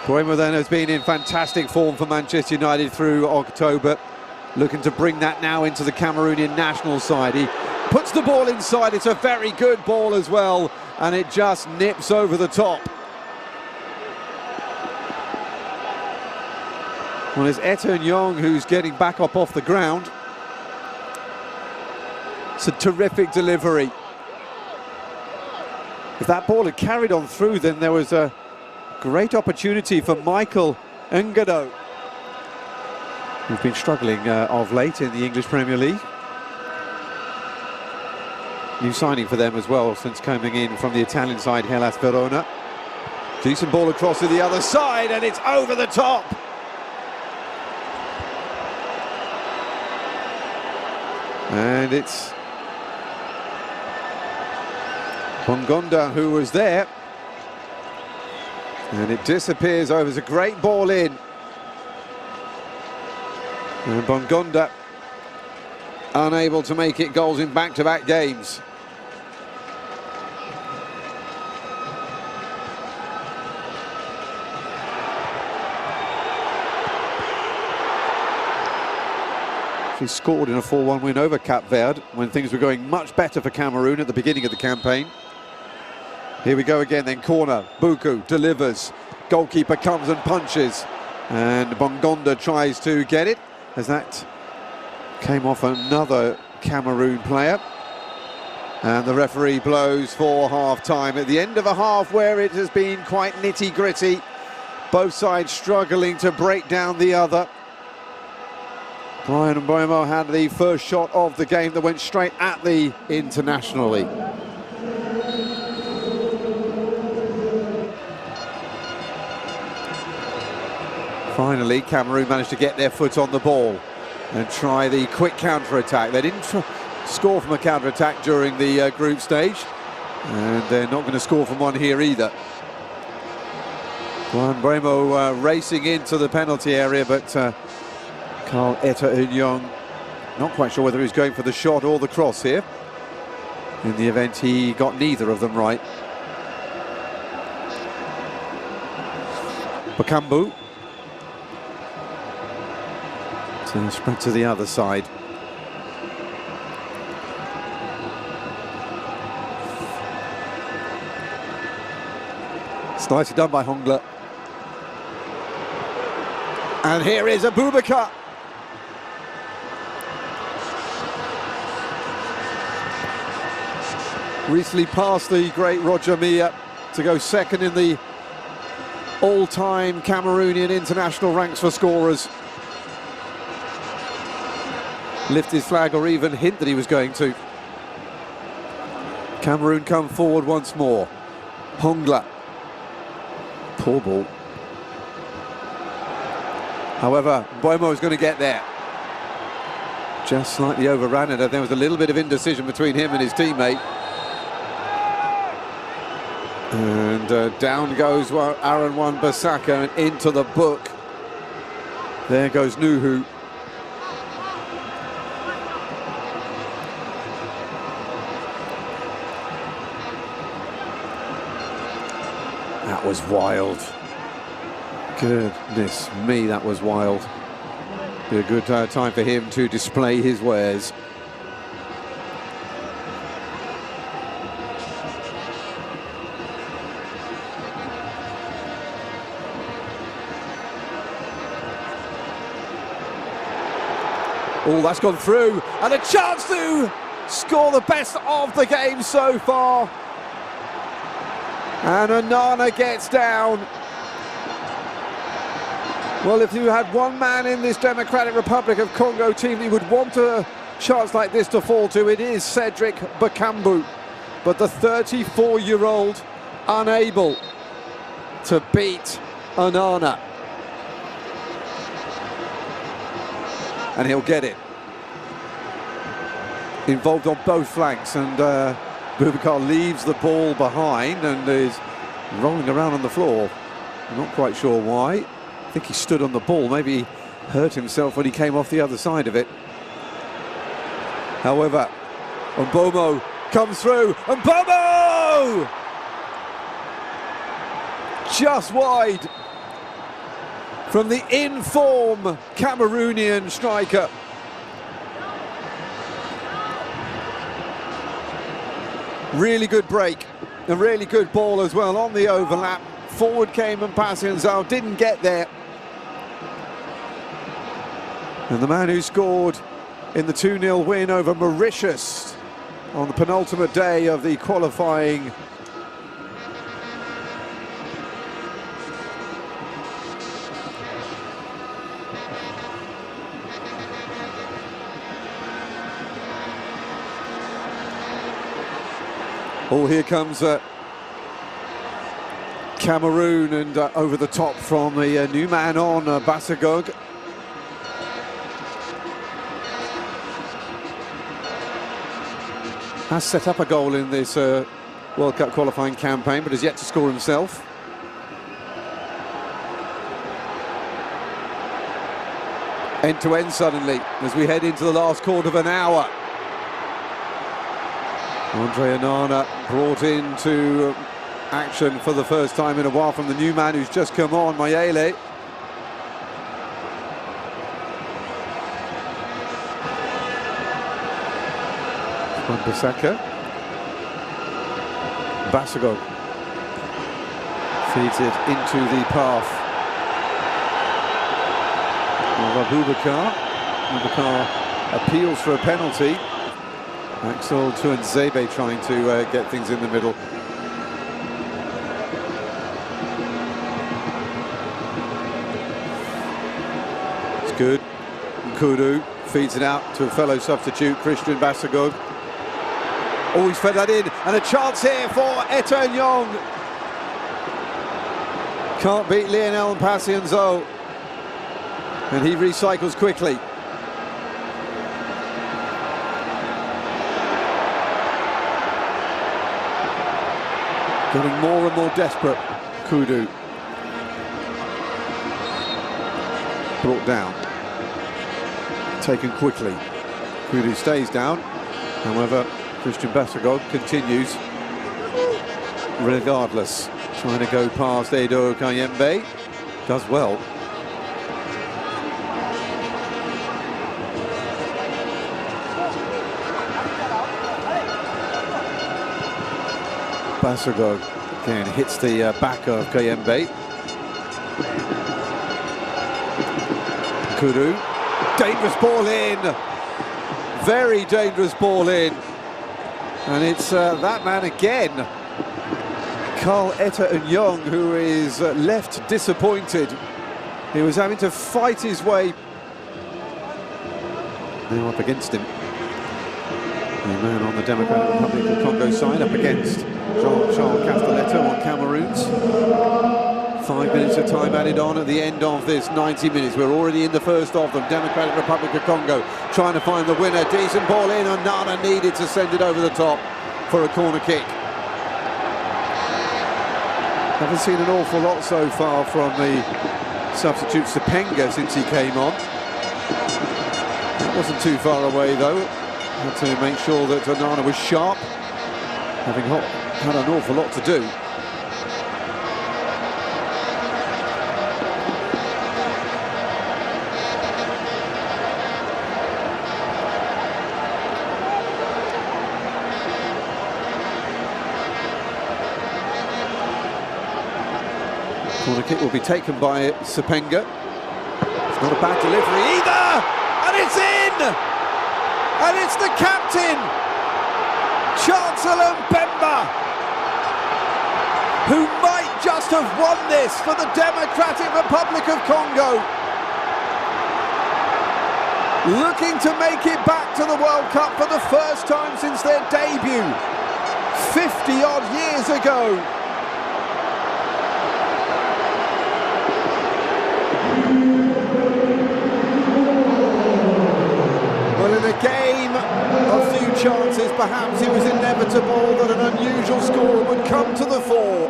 Mbeumo then has been in fantastic form for Manchester United through October, looking to bring that now into the Cameroonian national side. He puts the ball inside, it's a very good ball as well, and it just nips over the top. Well, it's Eto'o Nyong who's getting back up off the ground. It's a terrific delivery. If that ball had carried on through, then there was a great opportunity for Michael Ngado, who's been struggling of late in the English Premier League. New signing for them as well since coming in from the Italian side, Hellas Verona. Decent ball across to the other side, and it's over the top. And it's Bongonda who was there. And it disappears over. It's a great ball in. And Bongonda unable to make it goals in back-to-back games. He scored in a 4-1 win over Cap Verde when things were going much better for Cameroon at the beginning of the campaign. Here we go again then, corner, Buku delivers, goalkeeper comes and punches, and Bongonda tries to get it, as that came off another Cameroon player. And the referee blows for half-time at the end of a half where it has been quite nitty-gritty, both sides struggling to break down the other. Bryan Mbeumo had the first shot of the game that went straight at the internationally. Finally, Cameroon managed to get their foot on the ball and try the quick counter-attack. They didn't score from a counter-attack during the group stage, and they're not going to score from one here either. Bryan Mbeumo racing into the penalty area, but Carl Eto'o Nyong not quite sure whether he was going for the shot or the cross here. In the event, he got neither of them right. Bakambu. So spread to the other side. It's nicely done by Hongla. And here is Abubakar. Recently passed the great Roger Milla to go second in the all-time Cameroonian international ranks for scorers. Lift his flag or even hint that he was going to. Cameroon come forward once more. Hongla. Poor ball. However, Mbeumo is going to get there. Just slightly overran it, and there was a little bit of indecision between him and his teammate. And down goes Aaron Wan-Bissaka and into the book. There goes Nuhu. That was wild. Goodness me, that was wild. Be a good time for him to display his wares. Oh, that's gone through, and a chance to score the best of the game so far. And Onana gets down. Well, if you had one man in this Democratic Republic of Congo team that you would want a chance like this to fall to, it is Cedric Bakambu. But the 34-year-old unable to beat Onana. And he'll get it. Involved on both flanks, and Boubacar leaves the ball behind and is rolling around on the floor. I'm not quite sure why. I think he stood on the ball. Maybe he hurt himself when he came off the other side of it. However, Mbeumo comes through. Mbeumo! Just wide. from the in-form Cameroonian striker. Really good break, a really good ball as well on the overlap. Forward came and Mpassi didn't get there. And the man who scored in the 2-0 win over Mauritius on the penultimate day of the qualifying here comes Cameroon, and over the top from the new man on, Bassagog. Has set up a goal in this World Cup qualifying campaign, but has yet to score himself. End-to-end suddenly, as we head into the last quarter of an hour. Andre Onana brought into action for the first time in a while from the new man who's just come on, Mayele. Wan-Bissaka. Bassagog feeds it into the path of Abubakar. Abubakar appeals for a penalty. Axel Tuanzebe trying to get things in the middle. It's good. Nkudu feeds it out to a fellow substitute, Christian Bassagog. Oh, he's fed that in, and a chance here for Eto'o Nyong. Can't beat Lionel Mpassi, and he recycles quickly. Getting more and more desperate. Kudu brought down, taken quickly. Kudu stays down, however Christian Bassagog continues regardless, trying to go past Edo Kayembe. Does well. Bassagog again hits the back of Kayembe. Kudu, dangerous ball in, very dangerous ball in, and it's that man again, Carl Eto'o Nyong, who is left disappointed. He was having to fight his way. Now up against him, the man on the Democratic Republic of Congo side, up against Jean-Charles Castelletto on Cameroon's. 5 minutes of time added on at the end of this 90 minutes. We're already in the first of them. Democratic Republic of Congo trying to find the winner. Decent ball in, and Nana needed to send it over the top for a corner kick. Haven't seen an awful lot so far from the substitute Sepenga since he came on. That wasn't too far away though. Had to make sure that Onana was sharp, having had an awful lot to do. Corner kick will be taken by Sepenga. It's not a bad delivery either, and it's in! And it's the captain, Chancellor Mbemba, who might just have won this for the Democratic Republic of Congo. Looking to make it back to the World Cup for the first time since their debut 50-odd years ago. Well, in a game of few chances, perhaps it was inevitable that an unusual score would come to the fore.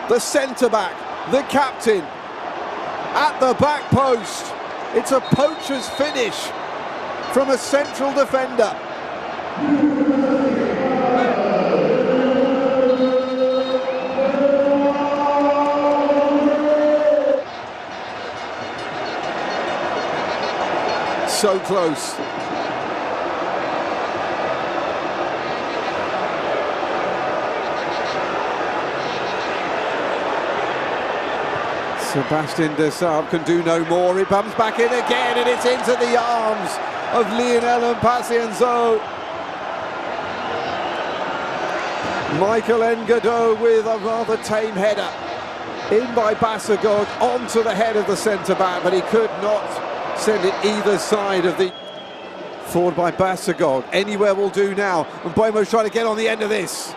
The centre-back, the captain, at the back post. It's a poacher's finish from a central defender. So close. Sebastian Desailly can do no more. He bumps back in again, and it's into the arms of Lionel Mpacienzo. Michael Ngado with a rather tame header. In by Bassagog, onto the head of the centre-back, but he could not send it either side of the... Forward by Bassagog. Anywhere will do now. And Mboemo's trying to get on the end of this.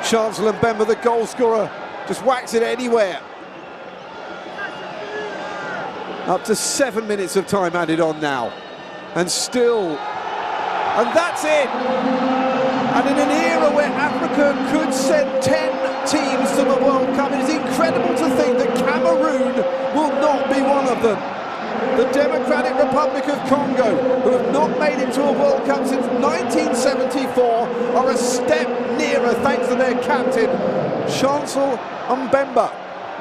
Chancellor Mbemba, the goal scorer, just whacks it anywhere. Up to 7 minutes of time added on now. And still... And that's it! And in an era where Africa could send 10 teams to the World Cup, it is incredible to think that Cameroon will not be one of them. The Democratic Republic of Congo, who have not made it to a World Cup since 1974, are a step nearer thanks to their captain, Chancellor Mbemba,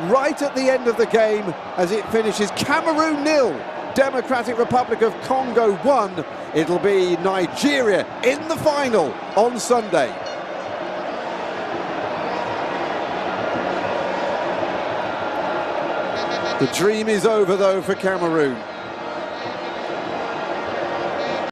right at the end of the game as it finishes Cameroon 0, Democratic Republic of Congo 1. It'll be Nigeria in the final on Sunday. The dream is over though for Cameroon.